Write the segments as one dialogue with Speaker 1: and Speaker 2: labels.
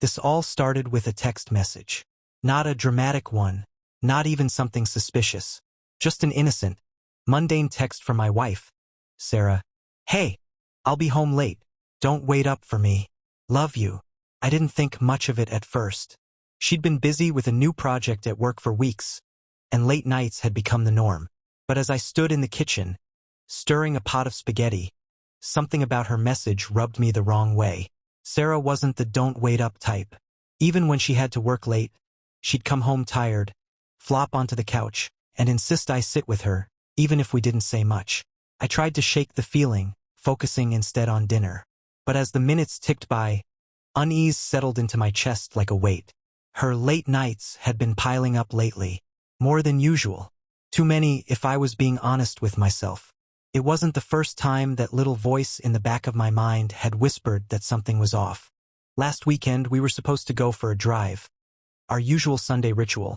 Speaker 1: This all started with a text message. Not a dramatic one, not even something suspicious. Just an innocent, mundane text from my wife, Sarah. Hey, I'll be home late. Don't wait up for me. Love you. I didn't think much of it at first. She'd been busy with a new project at work for weeks, and late nights had become the norm. But as I stood in the kitchen, stirring a pot of spaghetti, something about her message rubbed me the wrong way. Sarah wasn't the don't wait up type. Even when she had to work late, she'd come home tired, flop onto the couch, and insist I sit with her, even if we didn't say much. I tried to shake the feeling, focusing instead on dinner. But as the minutes ticked by, unease settled into my chest like a weight. Her late nights had been piling up lately, more than usual. Too many, if I was being honest with myself. It wasn't the first time that little voice in the back of my mind had whispered that something was off. Last weekend we were supposed to go for a drive, our usual Sunday ritual,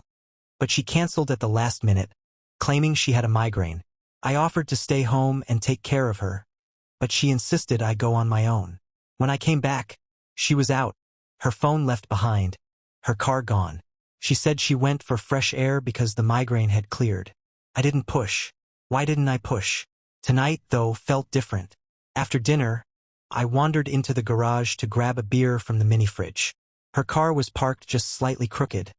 Speaker 1: but she canceled at the last minute, claiming she had a migraine. I offered to stay home and take care of her, but she insisted I go on my own. When I came back, she was out, her phone left behind, her car gone. She said she went for fresh air because the migraine had cleared. I didn't push. Why didn't I push? Tonight, though, felt different. After dinner, I wandered into the garage to grab a beer from the mini-fridge. Her car was parked just slightly crooked,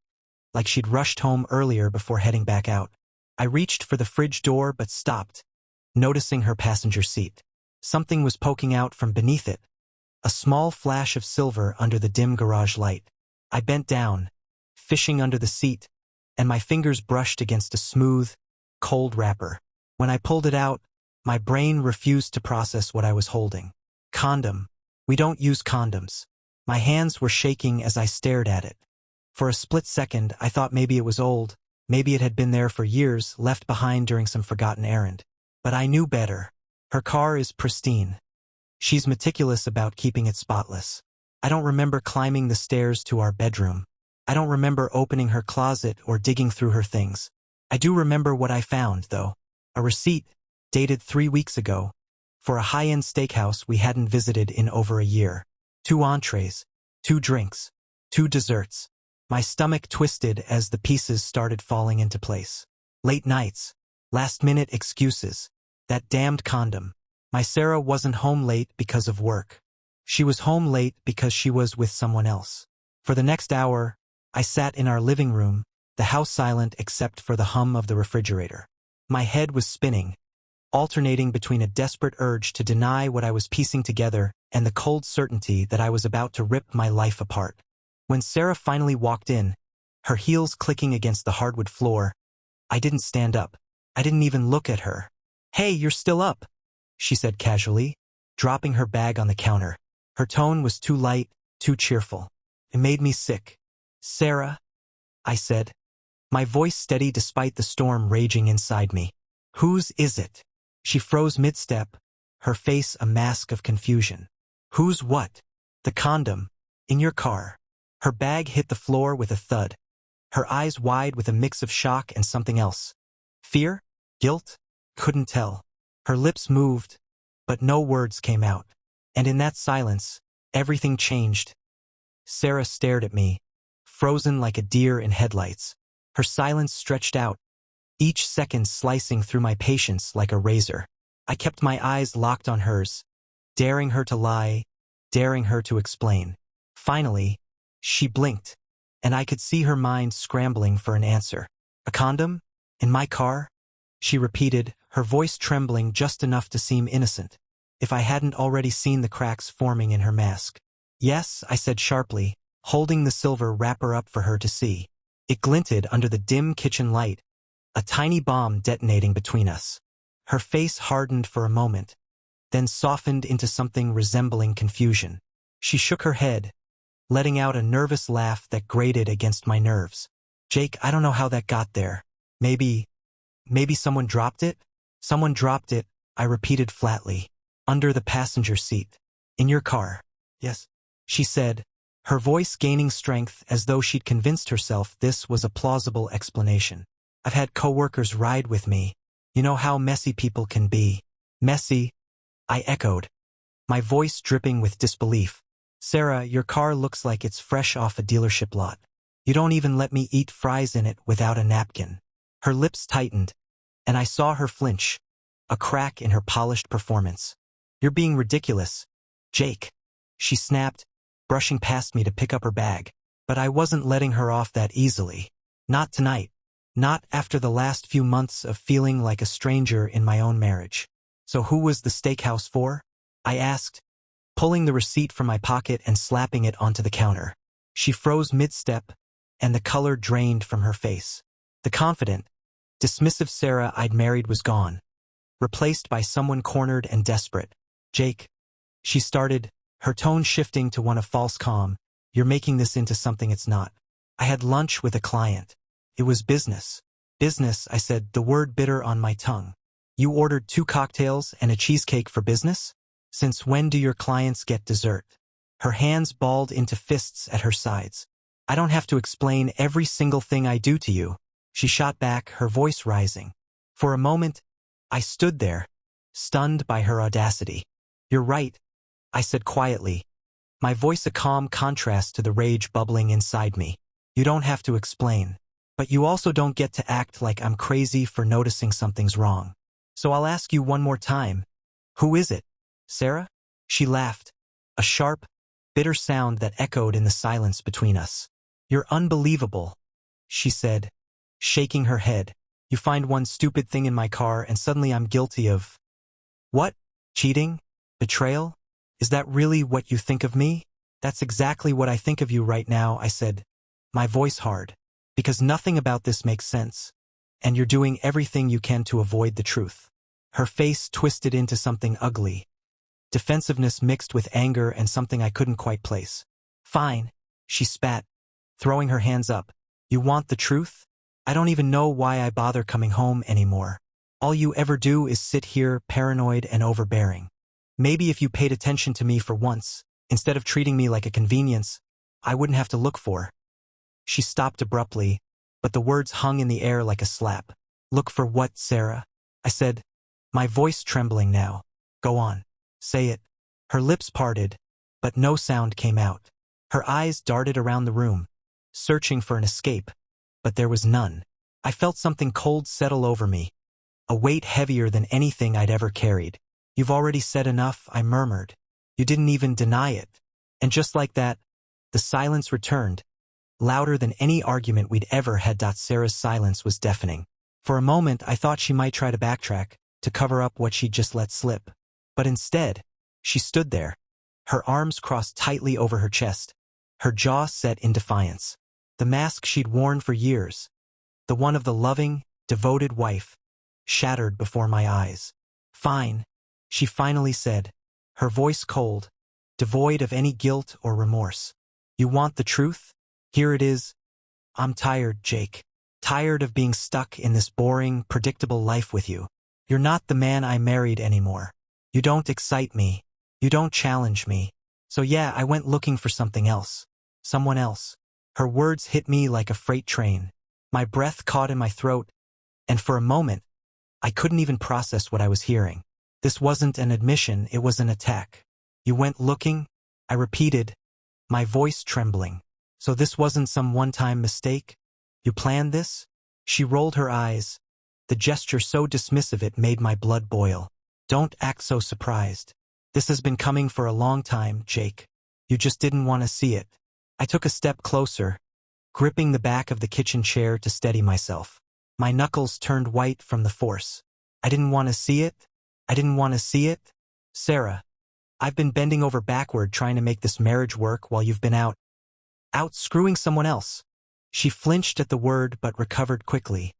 Speaker 1: like she'd rushed home earlier before heading back out. I reached for the fridge door but stopped, noticing her passenger seat. Something was poking out from beneath it, a small flash of silver under the dim garage light. I bent down, fishing under the seat, and my fingers brushed against a smooth, cold wrapper. When I pulled it out, my brain refused to process what I was holding. Condom. We don't use condoms. My hands were shaking as I stared at it. For a split second, I thought maybe it was old, maybe it had been there for years, left behind during some forgotten errand. But I knew better. Her car is pristine. She's meticulous about keeping it spotless. I don't remember climbing the stairs to our bedroom. I don't remember opening her closet or digging through her things. I do remember what I found, though. A receipt, dated 3 weeks ago, for a high-end steakhouse we hadn't visited in over a year. 2 entrees, 2 drinks, 2 desserts. My stomach twisted as the pieces started falling into place. Late nights, last-minute excuses, that damned condom. My Sarah wasn't home late because of work. She was home late because she was with someone else. For the next hour, I sat in our living room, the house silent except for the hum of the refrigerator. My head was spinning, alternating between a desperate urge to deny what I was piecing together and the cold certainty that I was about to rip my life apart. When Sarah finally walked in, her heels clicking against the hardwood floor, I didn't stand up. I didn't even look at her. "Hey, you're still up," she said casually, dropping her bag on the counter. Her tone was too light, too cheerful. It made me sick. "Sarah," I said, my voice steady despite the storm raging inside me. "Whose is it?" She froze mid-step, her face a mask of confusion. "Whose what?" "The condom. In your car." Her bag hit the floor with a thud, her eyes wide with a mix of shock and something else. Fear? Guilt? Couldn't tell. Her lips moved, but no words came out. And in that silence, everything changed. Sarah stared at me, frozen like a deer in headlights. Her silence stretched out, each second slicing through my patience like a razor. I kept my eyes locked on hers, daring her to lie, daring her to explain. Finally, she blinked, and I could see her mind scrambling for an answer. "A condom? In my car?" she repeated, her voice trembling just enough to seem innocent, if I hadn't already seen the cracks forming in her mask. "Yes," I said sharply, holding the silver wrapper up for her to see. It glinted under the dim kitchen light, a tiny bomb detonating between us. Her face hardened for a moment, then softened into something resembling confusion. She shook her head, letting out a nervous laugh that grated against my nerves. "Jake, I don't know how that got there. Maybe someone dropped it?" "Someone dropped it," I repeated flatly. "Under the passenger seat. In your car." "Yes," she said, her voice gaining strength as though she'd convinced herself this was a plausible explanation. "I've had coworkers ride with me. You know how messy people can be." "Messy?" I echoed, my voice dripping with disbelief. Sarah, your car looks like it's fresh off a dealership lot. You don't even let me eat fries in it without a napkin. Her lips tightened, and I saw her flinch, a crack in her polished performance. You're being ridiculous, Jake, she snapped, brushing past me to pick up her bag. But I wasn't letting her off that easily. Not tonight. Not after the last few months of feeling like a stranger in my own marriage. So who was the steakhouse for? I asked, pulling the receipt from my pocket and slapping it onto the counter. She froze mid-step, and the color drained from her face. The confident, dismissive Sarah I'd married was gone, replaced by someone cornered and desperate. Jake, she started, her tone shifting to one of false calm. You're making this into something it's not. I had lunch with a client. It was business. Business, I said, the word bitter on my tongue. You ordered 2 cocktails and a cheesecake for business? Since when do your clients get dessert? Her hands balled into fists at her sides. I don't have to explain every single thing I do to you, she shot back, her voice rising. For a moment, I stood there, stunned by her audacity. You're right, I said quietly, my voice a calm contrast to the rage bubbling inside me. You don't have to explain. But you also don't get to act like I'm crazy for noticing something's wrong. So I'll ask you one more time. Who is it? Sarah? She laughed, a sharp, bitter sound that echoed in the silence between us. You're unbelievable, she said, shaking her head. You find one stupid thing in my car and suddenly I'm guilty of… What? Cheating? Betrayal? Is that really what you think of me? That's exactly what I think of you right now, I said, my voice hard. Because nothing about this makes sense, and you're doing everything you can to avoid the truth. Her face twisted into something ugly, defensiveness mixed with anger and something I couldn't quite place. Fine, she spat, throwing her hands up. You want the truth? I don't even know why I bother coming home anymore. All you ever do is sit here paranoid and overbearing. Maybe if you paid attention to me for once, instead of treating me like a convenience, I wouldn't have to look for. She stopped abruptly, but the words hung in the air like a slap. Look for what, Sarah? I said, my voice trembling now. Go on. Say it. Her lips parted, but no sound came out. Her eyes darted around the room, searching for an escape, but there was none. I felt something cold settle over me, a weight heavier than anything I'd ever carried. You've already said enough, I murmured. You didn't even deny it. And just like that, the silence returned, louder than any argument we'd ever had. Sarah's silence was deafening. For a moment, I thought she might try to backtrack, to cover up what she'd just let slip. But instead, she stood there, her arms crossed tightly over her chest, her jaw set in defiance. The mask she'd worn for years, the one of the loving, devoted wife, shattered before my eyes. Fine, she finally said, her voice cold, devoid of any guilt or remorse. You want the truth? Here it is. I'm tired, Jake. Tired of being stuck in this boring, predictable life with you. You're not the man I married anymore. You don't excite me. You don't challenge me. So yeah, I went looking for something else. Someone else. Her words hit me like a freight train. My breath caught in my throat, and for a moment, I couldn't even process what I was hearing. This wasn't an admission, it was an attack. You went looking? I repeated, my voice trembling. So this wasn't some one-time mistake? You planned this? She rolled her eyes, the gesture so dismissive it made my blood boil. Don't act so surprised. This has been coming for a long time, Jake. You just didn't want to see it. I took a step closer, gripping the back of the kitchen chair to steady myself. My knuckles turned white from the force. I didn't want to see it? I didn't want to see it? Sarah, I've been bending over backward trying to make this marriage work while you've been out screwing someone else. She flinched at the word but recovered quickly,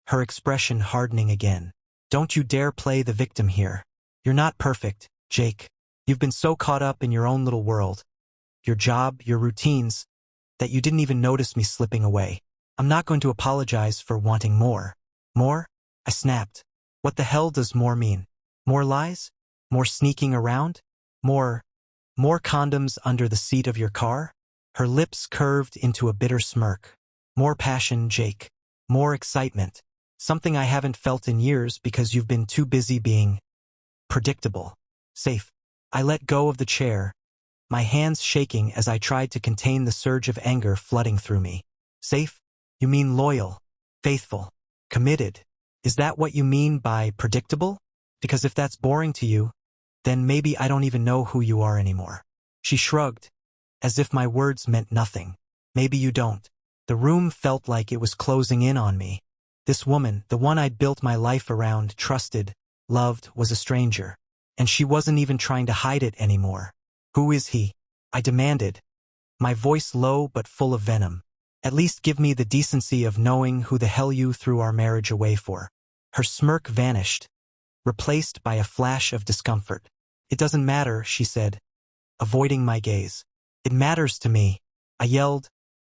Speaker 1: her expression hardening again. Don't you dare play the victim here. You're not perfect, Jake. You've been so caught up in your own little world, your job, your routines, that you didn't even notice me slipping away. I'm not going to apologize for wanting more. More? I snapped. What the hell does more mean? More lies? More sneaking around? More condoms under the seat of your car? Her lips curved into a bitter smirk. More passion, Jake. More excitement. Something I haven't felt in years because you've been too busy being predictable. Safe. I let go of the chair, my hands shaking as I tried to contain the surge of anger flooding through me. Safe? You mean loyal, faithful, committed? Is that what you mean by predictable? Because if that's boring to you, then maybe I don't even know who you are anymore. She shrugged, as if my words meant nothing. Maybe you don't. The room felt like it was closing in on me. This woman, the one I'd built my life around, trusted, loved, was a stranger. And she wasn't even trying to hide it anymore. Who is he? I demanded, my voice low but full of venom. At least give me the decency of knowing who the hell you threw our marriage away for. Her smirk vanished, replaced by a flash of discomfort. It doesn't matter, she said, avoiding my gaze. It matters to me, I yelled,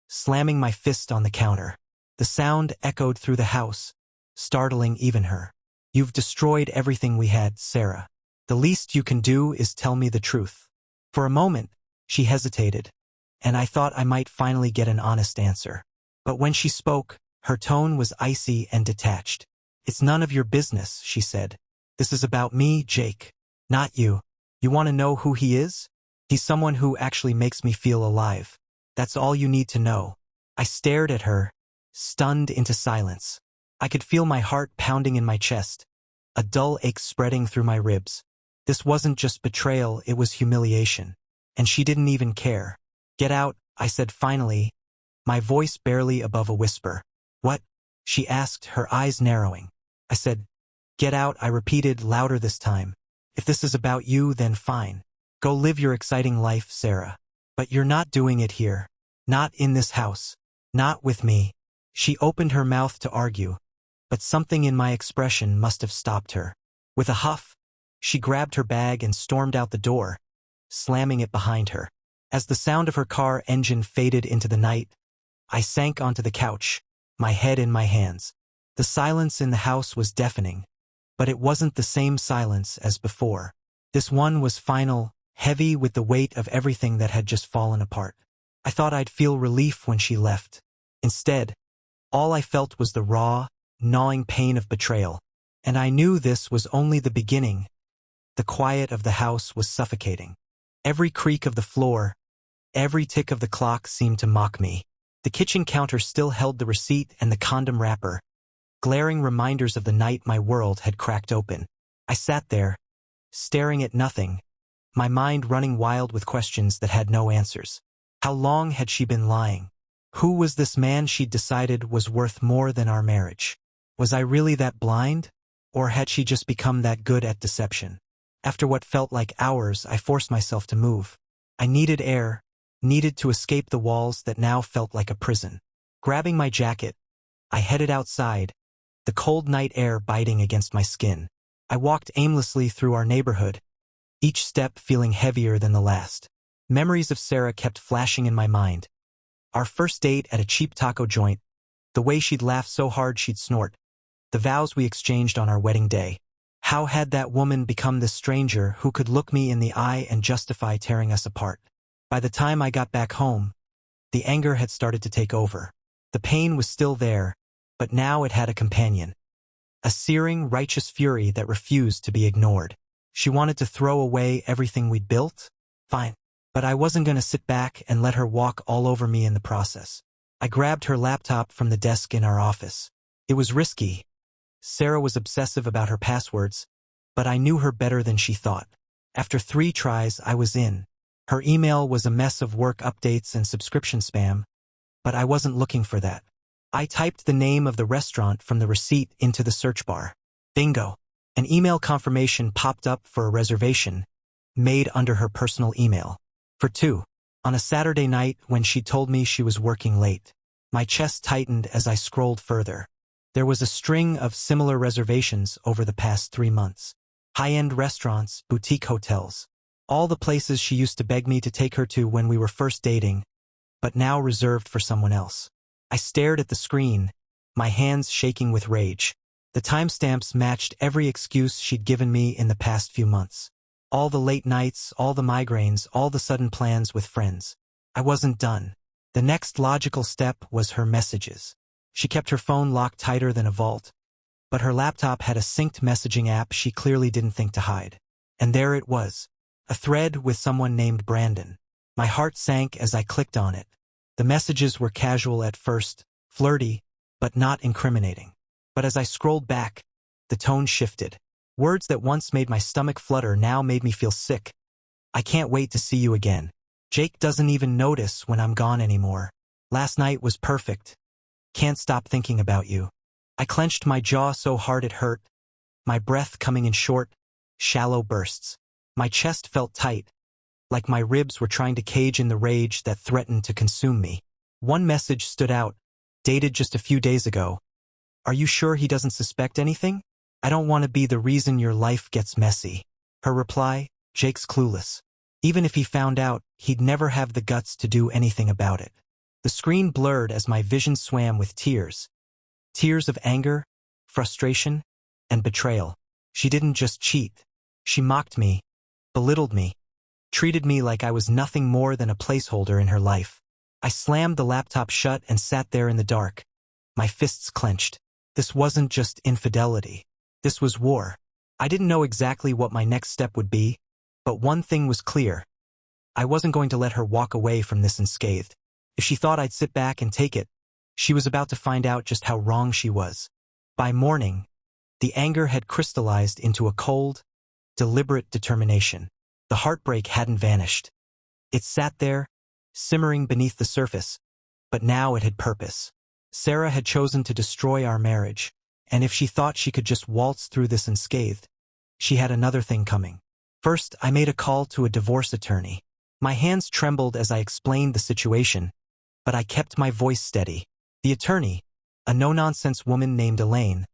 Speaker 1: slamming my fist on the counter. The sound echoed through the house, startling even her. You've destroyed everything we had, Sarah. The least you can do is tell me the truth. For a moment, she hesitated, and I thought I might finally get an honest answer. But when she spoke, her tone was icy and detached. It's none of your business, she said. This is about me, Jake, not you. You want to know who he is? He's someone who actually makes me feel alive. That's all you need to know. I stared at her, stunned into silence. I could feel my heart pounding in my chest, a dull ache spreading through my ribs. This wasn't just betrayal, it was humiliation. And she didn't even care. Get out, I said finally, my voice barely above a whisper. What? She asked, her eyes narrowing. I said, get out, I repeated, louder this time. If this is about you, then fine. Go live your exciting life, Sarah. But you're not doing it here. Not in this house. Not with me. She opened her mouth to argue, but something in my expression must have stopped her. With a huff, she grabbed her bag and stormed out the door, slamming it behind her. As the sound of her car engine faded into the night, I sank onto the couch, my head in my hands. The silence in the house was deafening, but it wasn't the same silence as before. This one was final, heavy with the weight of everything that had just fallen apart. I thought I'd feel relief when she left. Instead, all I felt was the raw, gnawing pain of betrayal. And I knew this was only the beginning. The quiet of the house was suffocating. Every creak of the floor, every tick of the clock seemed to mock me. The kitchen counter still held the receipt and the condom wrapper, glaring reminders of the night my world had cracked open. I sat there, staring at nothing, my mind running wild with questions that had no answers. How long had she been lying? Who was this man she'd decided was worth more than our marriage? Was I really that blind? Or had she just become that good at deception? After what felt like hours, I forced myself to move. I needed air, needed to escape the walls that now felt like a prison. Grabbing my jacket, I headed outside, the cold night air biting against my skin. I walked aimlessly through our neighborhood, each step feeling heavier than the last. Memories of Sarah kept flashing in my mind. Our first date at a cheap taco joint, the way she'd laugh so hard she'd snort, the vows we exchanged on our wedding day. How had that woman become this stranger who could look me in the eye and justify tearing us apart? By the time I got back home, the anger had started to take over. The pain was still there, but now it had a companion. A searing, righteous fury that refused to be ignored. She wanted to throw away everything we'd built? Fine. But I wasn't going to sit back and let her walk all over me in the process. I grabbed her laptop from the desk in our office. It was risky. Sarah was obsessive about her passwords, but I knew her better than she thought. After 3 tries, I was in. Her email was a mess of work updates and subscription spam, but I wasn't looking for that. I typed the name of the restaurant from the receipt into the search bar. Bingo! An email confirmation popped up for a reservation, made under her personal email. For 2, on a Saturday night when she told me she was working late. My chest tightened as I scrolled further. There was a string of similar reservations over the past 3 months. High-end restaurants, boutique hotels. All the places she used to beg me to take her to when we were first dating, but now reserved for someone else. I stared at the screen, my hands shaking with rage. The timestamps matched every excuse she'd given me in the past few months. All the late nights, all the migraines, all the sudden plans with friends. I wasn't done. The next logical step was her messages. She kept her phone locked tighter than a vault, but her laptop had a synced messaging app she clearly didn't think to hide. And there it was, a thread with someone named Brandon. My heart sank as I clicked on it. The messages were casual at first, flirty, but not incriminating. But as I scrolled back, the tone shifted. Words that once made my stomach flutter now made me feel sick. I can't wait to see you again. Jake doesn't even notice when I'm gone anymore. Last night was perfect. Can't stop thinking about you. I clenched my jaw so hard it hurt, my breath coming in short, shallow bursts. My chest felt tight, like my ribs were trying to cage in the rage that threatened to consume me. One message stood out, dated just a few days ago. Are you sure he doesn't suspect anything? I don't want to be the reason your life gets messy. Her reply, Jake's clueless. Even if he found out, he'd never have the guts to do anything about it. The screen blurred as my vision swam with tears. Tears of anger, frustration, and betrayal. She didn't just cheat. She mocked me, belittled me, treated me like I was nothing more than a placeholder in her life. I slammed the laptop shut and sat there in the dark, my fists clenched. This wasn't just infidelity. This was war. I didn't know exactly what my next step would be, but one thing was clear. I wasn't going to let her walk away from this unscathed. If she thought I'd sit back and take it, she was about to find out just how wrong she was. By morning, the anger had crystallized into a cold, deliberate determination. The heartbreak hadn't vanished. It sat there, simmering beneath the surface, but now it had purpose. Sarah had chosen to destroy our marriage, and if she thought she could just waltz through this unscathed, she had another thing coming. First, I made a call to a divorce attorney. My hands trembled as I explained the situation, but I kept my voice steady. The attorney, a no-nonsense woman named Elaine,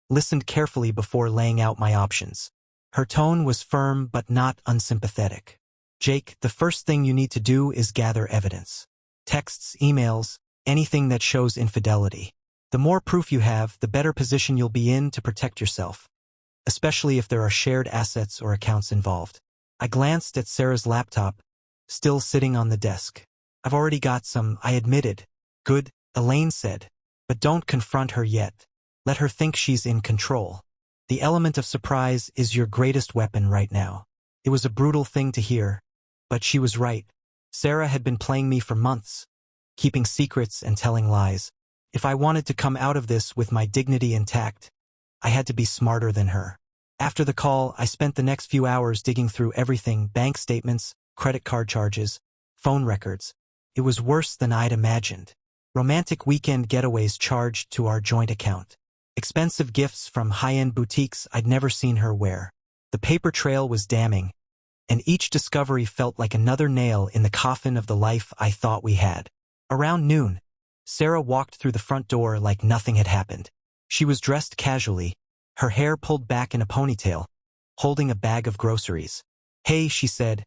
Speaker 1: listened carefully before laying out my options. Her tone was firm but not unsympathetic. Jake, the first thing you need to do is gather evidence. Texts, emails, anything that shows infidelity. The more proof you have, the better position you'll be in to protect yourself, especially if there are shared assets or accounts involved. I glanced at Sarah's laptop, still sitting on the desk. I've already got some, I admitted. Good, Elaine said. But don't confront her yet. Let her think she's in control. The element of surprise is your greatest weapon right now. It was a brutal thing to hear, but she was right. Sarah had been playing me for months, keeping secrets and telling lies. If I wanted to come out of this with my dignity intact, I had to be smarter than her. After the call, I spent the next few hours digging through everything: bank statements, credit card charges, phone records. It was worse than I'd imagined. Romantic weekend getaways charged to our joint account. Expensive gifts from high-end boutiques I'd never seen her wear. The paper trail was damning, and each discovery felt like another nail in the coffin of the life I thought we had. Around noon, Sarah walked through the front door like nothing had happened. She was dressed casually, her hair pulled back in a ponytail, holding a bag of groceries. "Hey," she said,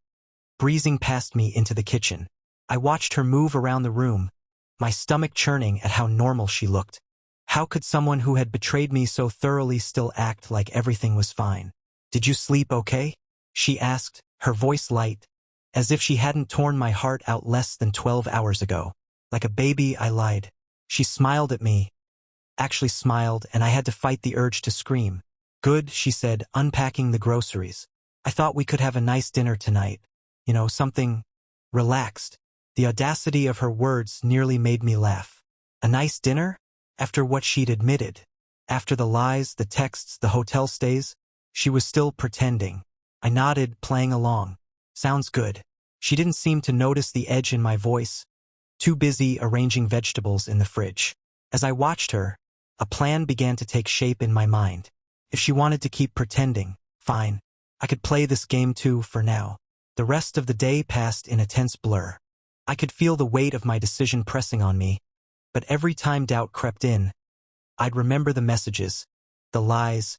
Speaker 1: breezing past me into the kitchen. I watched her move around the room, my stomach churning at how normal she looked. How could someone who had betrayed me so thoroughly still act like everything was fine? "Did you sleep okay?" she asked, her voice light, as if she hadn't torn my heart out less than 12 hours ago. Like a baby, I lied. She smiled at me, actually smiled, and I had to fight the urge to scream. "Good," she said, unpacking the groceries. "I thought we could have a nice dinner tonight. You know, something relaxed." The audacity of her words nearly made me laugh. A nice dinner? After what she'd admitted? After the lies, the texts, the hotel stays? She was still pretending. I nodded, playing along. "Sounds good." She didn't seem to notice the edge in my voice, too busy arranging vegetables in the fridge. As I watched her, a plan began to take shape in my mind. If she wanted to keep pretending, fine. I could play this game too for now. The rest of the day passed in a tense blur. I could feel the weight of my decision pressing on me, but every time doubt crept in, I'd remember the messages, the lies,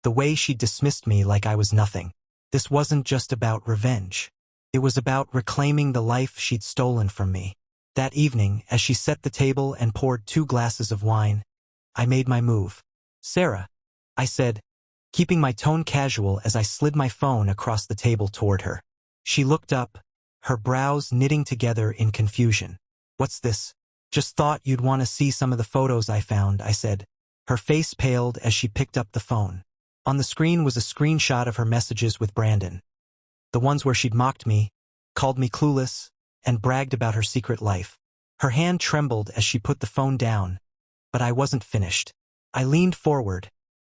Speaker 1: the way she dismissed me like I was nothing. This wasn't just about revenge. It was about reclaiming the life she'd stolen from me. That evening, as she set the table and poured 2 glasses of wine, I made my move. "Sarah," I said, keeping my tone casual as I slid my phone across the table toward her. She looked up, her brows knitting together in confusion. "What's this?" "Just thought you'd want to see some of the photos I found," I said. Her face paled as she picked up the phone. On the screen was a screenshot of her messages with Brandon. The ones where she'd mocked me, called me clueless, and bragged about her secret life. Her hand trembled as she put the phone down, but I wasn't finished. I leaned forward,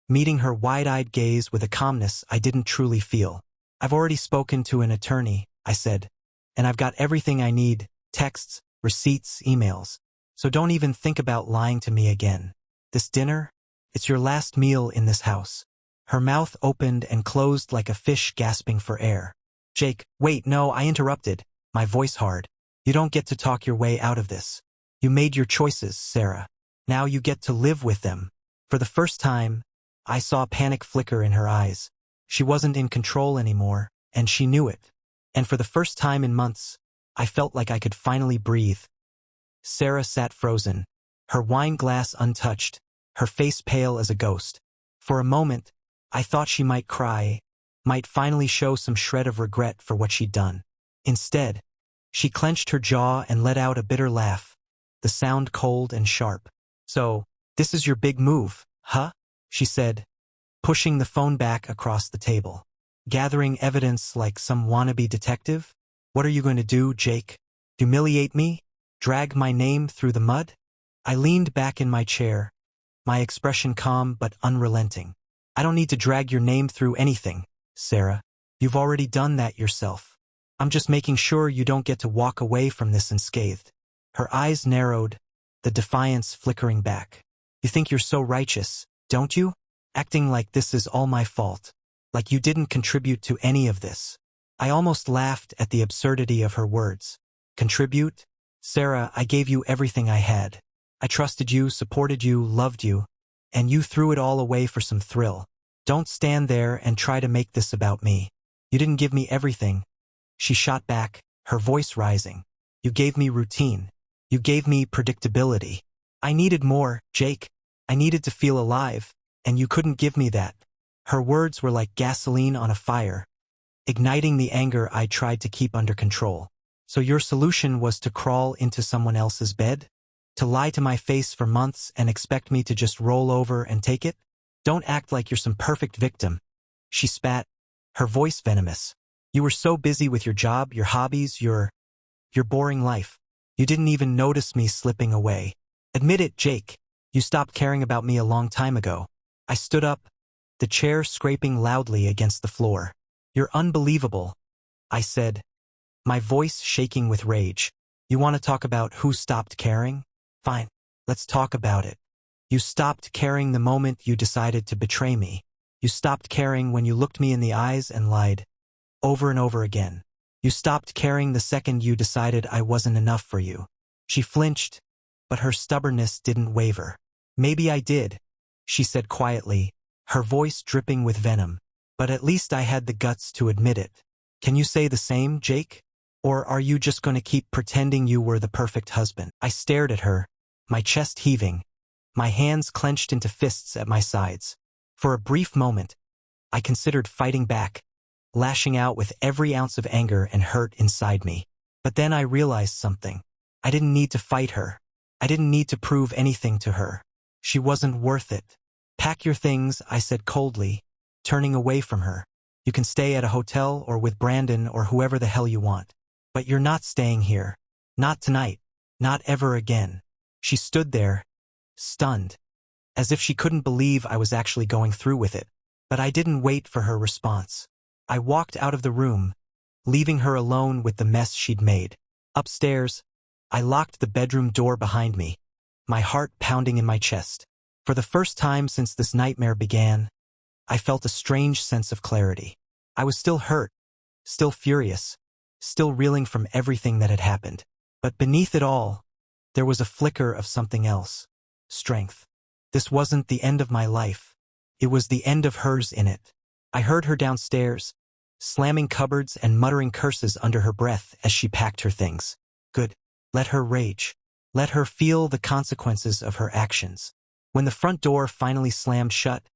Speaker 1: meeting her wide-eyed gaze with a calmness I didn't truly feel. "I've already spoken to an attorney," I said, "and I've got everything I need, texts, receipts, emails. So don't even think about lying to me again. This dinner? It's your last meal in this house." Her mouth opened and closed like a fish gasping for air. "Jake, wait, no," I interrupted, my voice hard. "You don't get to talk your way out of this. You made your choices, Sarah. Now you get to live with them." For the first time, I saw panic flicker in her eyes. She wasn't in control anymore, and she knew it. And for the first time in months, I felt like I could finally breathe. Sarah sat frozen, her wine glass untouched, her face pale as a ghost. For a moment, I thought she might cry, might finally show some shred of regret for what she'd done. Instead, she clenched her jaw and let out a bitter laugh, the sound cold and sharp. "So, this is your big move, huh?" she said, pushing the phone back across the table. "Gathering evidence like some wannabe detective? What are you going to do, Jake? Humiliate me? Drag my name through the mud?" I leaned back in my chair, my expression calm but unrelenting. "I don't need to drag your name through anything, Sarah. You've already done that yourself. I'm just making sure you don't get to walk away from this unscathed." Her eyes narrowed, the defiance flickering back. "You think you're so righteous, don't you? Acting like this is all my fault. Like you didn't contribute to any of this." I almost laughed at the absurdity of her words. "Contribute? Sarah, I gave you everything I had. I trusted you, supported you, loved you, and you threw it all away for some thrill. Don't stand there and try to make this about me. You didn't give me everything." She shot back, her voice rising. "You gave me routine. You gave me predictability. I needed more, Jake. I needed to feel alive, and you couldn't give me that." Her words were like gasoline on a fire, igniting the anger I tried to keep under control. "So your solution was to crawl into someone else's bed? To lie to my face for months and expect me to just roll over and take it? Don't act like you're some perfect victim." She spat, her voice venomous. "You were so busy with your job, your hobbies, your boring life. You didn't even notice me slipping away. Admit it, Jake. You stopped caring about me a long time ago." I stood up, the chair scraping loudly against the floor. "You're unbelievable," I said, my voice shaking with rage. "You want to talk about who stopped caring? Fine, let's talk about it. You stopped caring the moment you decided to betray me. You stopped caring when you looked me in the eyes and lied. Over and over again. You stopped caring the second you decided I wasn't enough for you." She flinched, but her stubbornness didn't waver. "Maybe I did," she said quietly, her voice dripping with venom. "But at least I had the guts to admit it. Can you say the same, Jake? Or are you just going to keep pretending you were the perfect husband?" I stared at her, my chest heaving, my hands clenched into fists at my sides. For a brief moment, I considered fighting back, lashing out with every ounce of anger and hurt inside me. But then I realized something. I didn't need to fight her. I didn't need to prove anything to her. She wasn't worth it. "Pack your things," I said coldly, turning away from her. "You can stay at a hotel or with Brandon or whoever the hell you want. But you're not staying here. Not tonight. Not ever again." She stood there, stunned, as if she couldn't believe I was actually going through with it. But I didn't wait for her response. I walked out of the room, leaving her alone with the mess she'd made. Upstairs, I locked the bedroom door behind me, my heart pounding in my chest. For the first time since this nightmare began, I felt a strange sense of clarity. I was still hurt, still furious, still reeling from everything that had happened. But beneath it all, there was a flicker of something else. Strength. This wasn't the end of my life. It was the end of hers in it. I heard her downstairs, slamming cupboards and muttering curses under her breath as she packed her things. Good. Let her rage. Let her feel the consequences of her actions. When the front door finally slammed shut,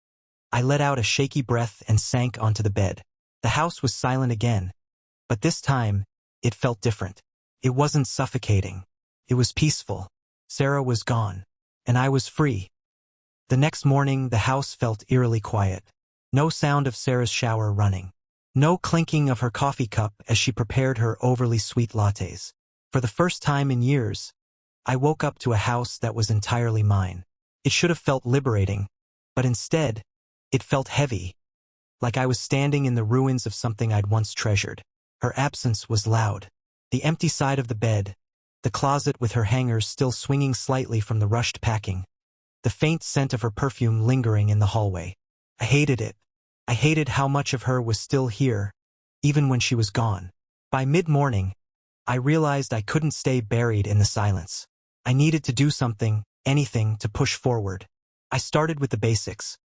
Speaker 1: I let out a shaky breath and sank onto the bed. The house was silent again, but this time, it felt different. It wasn't suffocating. It was peaceful. Sarah was gone, and I was free. The next morning, the house felt eerily quiet. No sound of Sarah's shower running. No clinking of her coffee cup as she prepared her overly sweet lattes. For the first time in years, I woke up to a house that was entirely mine. It should have felt liberating, but instead, it felt heavy, like I was standing in the ruins of something I'd once treasured. Her absence was loud. The empty side of the bed, the closet with her hangers still swinging slightly from the rushed packing, the faint scent of her perfume lingering in the hallway. I hated it. I hated how much of her was still here, even when she was gone. By mid-morning, I realized I couldn't stay buried in the silence. I needed to do something, anything, to push forward. I started with the basics,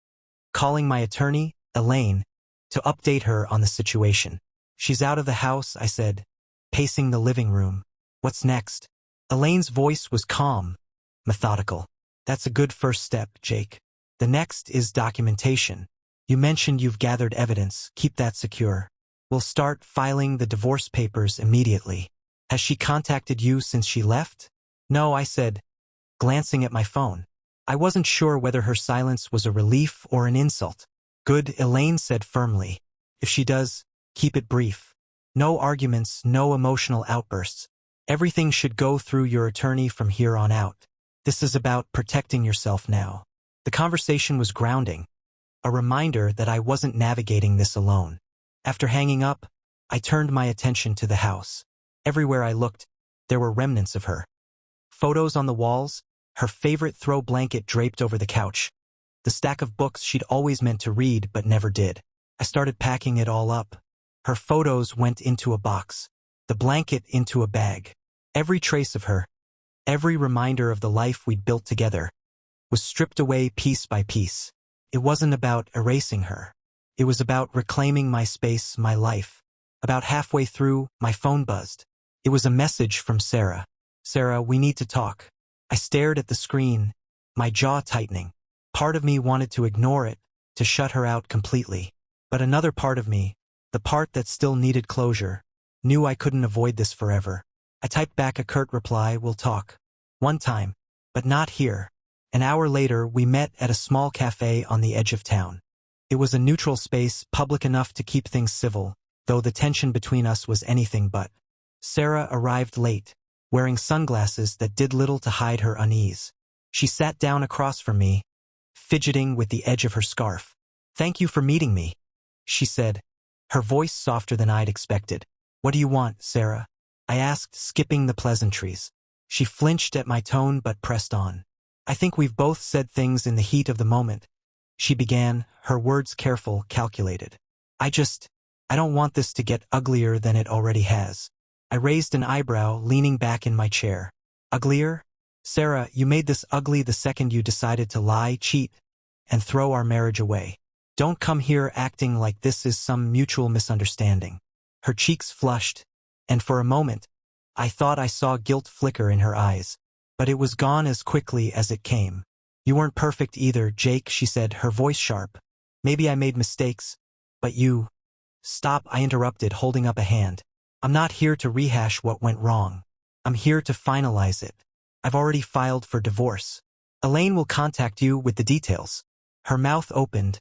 Speaker 1: calling my attorney, Elaine, to update her on the situation. "She's out of the house," I said, pacing the living room. "What's next?" Elaine's voice was calm, methodical. "That's a good first step, Jake. The next is documentation. You mentioned you've gathered evidence. Keep that secure. We'll start filing the divorce papers immediately." "Has she contacted you since she left?" "No," I said, glancing at my phone. I wasn't sure whether her silence was a relief or an insult. "Good," Elaine said firmly. "If she does, keep it brief. No arguments, no emotional outbursts. Everything should go through your attorney from here on out. This is about protecting yourself now." The conversation was grounding, a reminder that I wasn't navigating this alone. After hanging up, I turned my attention to the house. Everywhere I looked, there were remnants of her. Photos on the walls, her favorite throw blanket draped over the couch, the stack of books she'd always meant to read but never did. I started packing it all up. Her photos went into a box, the blanket into a bag. Every trace of her, every reminder of the life we'd built together, was stripped away piece by piece. It wasn't about erasing her. It was about reclaiming my space, my life. About halfway through, my phone buzzed. It was a message from Sarah. "Sarah, we need to talk." I stared at the screen, my jaw tightening. Part of me wanted to ignore it, to shut her out completely. But another part of me, the part that still needed closure, knew I couldn't avoid this forever. I typed back a curt reply, "We'll talk. One time, but not here." An hour later, we met at a small cafe on the edge of town. It was a neutral space, public enough to keep things civil, though the tension between us was anything but. Sarah arrived late, wearing sunglasses that did little to hide her unease. She sat down across from me, fidgeting with the edge of her scarf. "Thank you for meeting me," she said, her voice softer than I'd expected. "What do you want, Sarah?" I asked, skipping the pleasantries. She flinched at my tone but pressed on. "I think we've both said things in the heat of the moment," she began, her words careful, calculated. I don't want this to get uglier than it already has." I raised an eyebrow, leaning back in my chair. "Uglier? Sarah, you made this ugly the second you decided to lie, cheat, and throw our marriage away. Don't come here acting like this is some mutual misunderstanding." Her cheeks flushed, and for a moment, I thought I saw guilt flicker in her eyes. But it was gone as quickly as it came. "You weren't perfect either, Jake," she said, her voice sharp. "Maybe I made mistakes, but you—" "Stop," I interrupted, holding up a hand. "I'm not here to rehash what went wrong. I'm here to finalize it. I've already filed for divorce. Elaine will contact you with the details." Her mouth opened,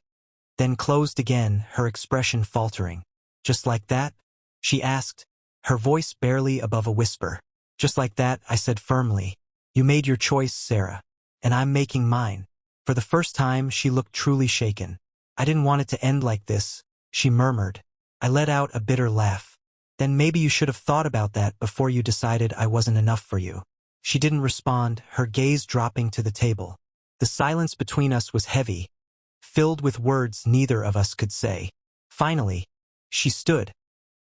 Speaker 1: then closed again, her expression faltering. "Just like that?" she asked, her voice barely above a whisper. "Just like that," I said firmly. "You made your choice, Sarah, and I'm making mine." For the first time, she looked truly shaken. "I didn't want it to end like this," she murmured. I let out a bitter laugh. "Then maybe you should have thought about that before you decided I wasn't enough for you." She didn't respond, her gaze dropping to the table. The silence between us was heavy, filled with words neither of us could say. Finally, she stood,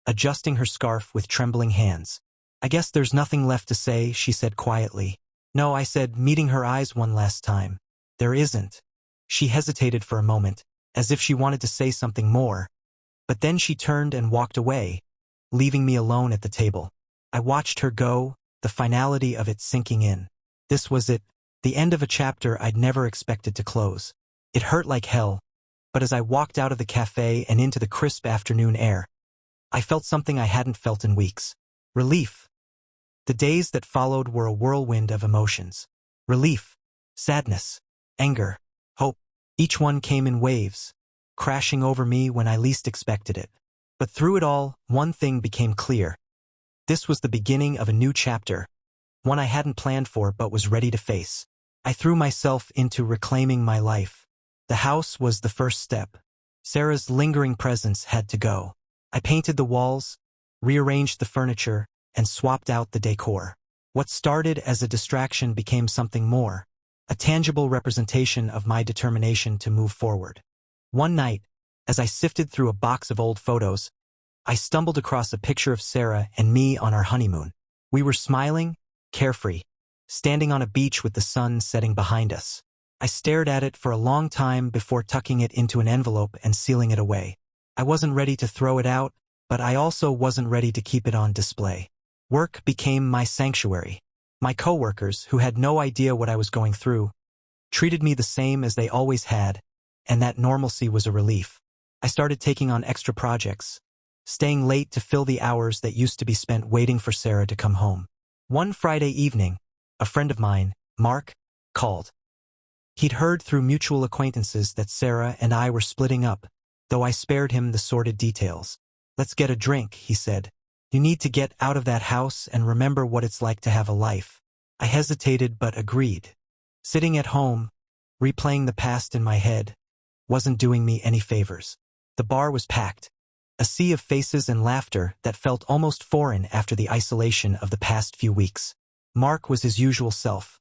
Speaker 1: adjusting her scarf with trembling hands. "I guess there's nothing left to say," she said quietly. "No," I said, meeting her eyes one last time. "There isn't." She hesitated for a moment, as if she wanted to say something more. But then she turned and walked away, leaving me alone at the table. I watched her go, the finality of it sinking in. This was it, the end of a chapter I'd never expected to close. It hurt like hell, but as I walked out of the cafe and into the crisp afternoon air, I felt something I hadn't felt in weeks. Relief. The days that followed were a whirlwind of emotions. Relief, sadness, anger, hope. Each one came in waves, crashing over me when I least expected it. But through it all, one thing became clear. This was the beginning of a new chapter, one I hadn't planned for but was ready to face. I threw myself into reclaiming my life. The house was the first step. Sarah's lingering presence had to go. I painted the walls, rearranged the furniture, and swapped out the decor. What started as a distraction became something more, a tangible representation of my determination to move forward. One night, as I sifted through a box of old photos, I stumbled across a picture of Sarah and me on our honeymoon. We were smiling, carefree, standing on a beach with the sun setting behind us. I stared at it for a long time before tucking it into an envelope and sealing it away. I wasn't ready to throw it out, but I also wasn't ready to keep it on display. Work became my sanctuary. My coworkers, who had no idea what I was going through, treated me the same as they always had, and that normalcy was a relief. I started taking on extra projects, staying late to fill the hours that used to be spent waiting for Sarah to come home. One Friday evening, a friend of mine, Mark, called. He'd heard through mutual acquaintances that Sarah and I were splitting up, though I spared him the sordid details. "Let's get a drink," he said. "You need to get out of that house and remember what it's like to have a life." I hesitated but agreed. Sitting at home, replaying the past in my head, wasn't doing me any favors. The bar was packed, a sea of faces and laughter that felt almost foreign after the isolation of the past few weeks. Mark was his usual self,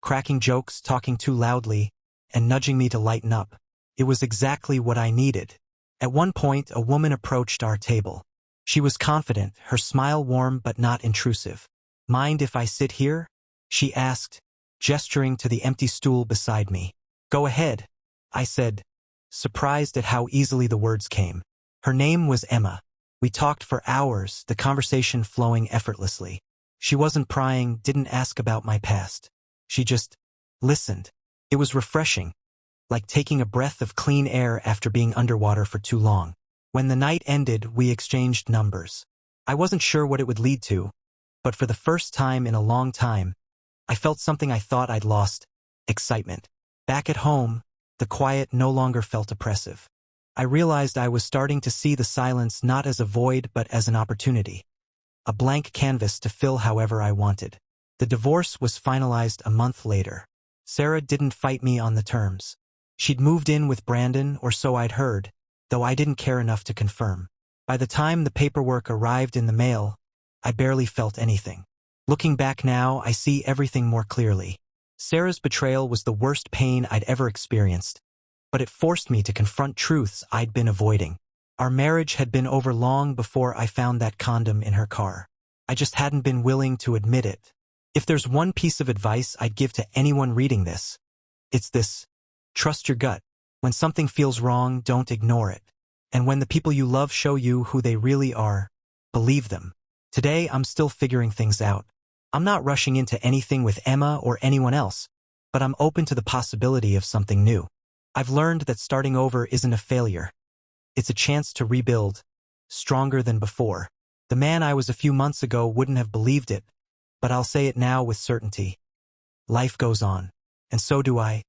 Speaker 1: cracking jokes, talking too loudly, and nudging me to lighten up. It was exactly what I needed. At one point, a woman approached our table. She was confident, her smile warm but not intrusive. "Mind if I sit here?" she asked, gesturing to the empty stool beside me. "Go ahead," I said, surprised at how easily the words came. Her name was Emma. We talked for hours, the conversation flowing effortlessly. She wasn't prying, didn't ask about my past. She just listened. It was refreshing, like taking a breath of clean air after being underwater for too long. When the night ended, we exchanged numbers. I wasn't sure what it would lead to, but for the first time in a long time, I felt something I thought I'd lost: excitement. Back at home, the quiet no longer felt oppressive. I realized I was starting to see the silence not as a void but as an opportunity, a blank canvas to fill however I wanted. The divorce was finalized a month later. Sarah didn't fight me on the terms. She'd moved in with Brandon, or so I'd heard, though I didn't care enough to confirm. By the time the paperwork arrived in the mail, I barely felt anything. Looking back now, I see everything more clearly. Sarah's betrayal was the worst pain I'd ever experienced, but it forced me to confront truths I'd been avoiding. Our marriage had been over long before I found that condom in her car. I just hadn't been willing to admit it. If there's one piece of advice I'd give to anyone reading this, it's this: trust your gut. When something feels wrong, don't ignore it. And when the people you love show you who they really are, believe them. Today, I'm still figuring things out. I'm not rushing into anything with Emma or anyone else, but I'm open to the possibility of something new. I've learned that starting over isn't a failure. It's a chance to rebuild, stronger than before. The man I was a few months ago wouldn't have believed it, but I'll say it now with certainty. Life goes on, and so do I.